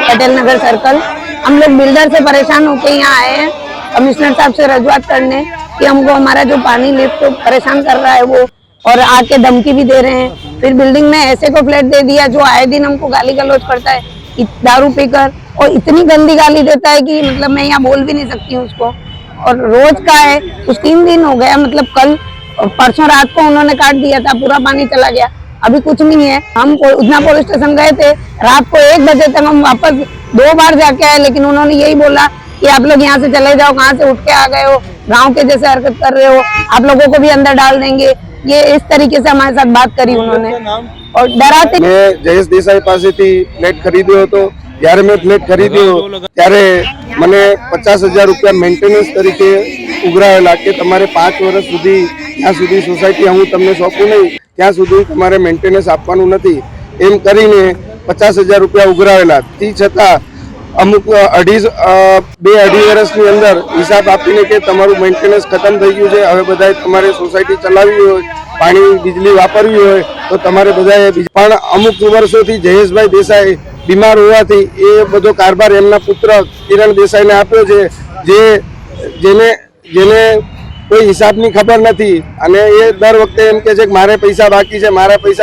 Patel Nagar circle. हम लोग builder से परेशान होके यहाँ आए हैं कमिश्नर साहब से रजूआत करने कि हमको हमारा जो पानी लिफ्ट तो परेशान कर रहा है वो, और आके धमकी भी दे रहे हैं। फिर बिल्डिंग में ऐसे को फ्लैट दे दिया जो आए दिन हमको गाली गलौज करता है दारू पीकर, और इतनी गंदी गाली देता है कि मतलब मैं यहाँ बोल भी नहीं सकती हूँ उसको। और रोज का है, कुछ 3 दिन हो गया, मतलब कल परसों रात को उन्होंने काट दिया था, पूरा पानी चला गया, अभी कुछ नहीं है। हम उधना पुलिस स्टेशन गए थे, रात को 1 बजे तक हम वापस 2 बार जाके आए, लेकिन उन्होंने यही बोला कि आप लोग यहाँ से चले जाओ, कहाँ से उठ के आ गए हो, गांव के जैसे हरकत कर रहे हो, आप लोगों को भी अंदर डाल देंगे, ये इस तरीके से हमारे साथ बात करी उन्होंने। और डराते मैं जयेश देसाई पासेथी फ्लेट खरीद्यो હતો। જ્યારે મેં ફ્લેટ ખરીદ્યો ત્યારે મને 50,000 રૂપિયા મેન્ટેનન્સ તરીકે ઉઘરાવેલા કે તમારે 5 વર્ષ સુધી ત્યાં સુધી સોસાયટી હું તમને સોંપું નહીં ત્યાં સુધી તમારે મેન્ટેનન્સ આપવાનું નથી એમ કરીને 50,000 રૂપિયા ઉઘરાવેલા। તે છતાં અમુક 2-2.5 વર્ષની અંદર હિસાબ આપીને કે તમારું મેન્ટેનન્સ ખતમ થઈ ગયું છે, હવે બધાએ તમારે સોસાયટી ચલાવવી હોય, પાણી વીજળી વાપરવી હોય તો તમારે બધાએ પણ અમુક વર્ષોથી જયેશભાઈ દેસાઈ बीमार होवाथी ए बधो कारभार एमना पुत्र किरण देसाई ने आप्यो छे, जेने जेने कोई हिसाब नी खबर नथी अने ए दर वखते एम कहे छे के मारे पैसा बाकी छे, मारा पैसा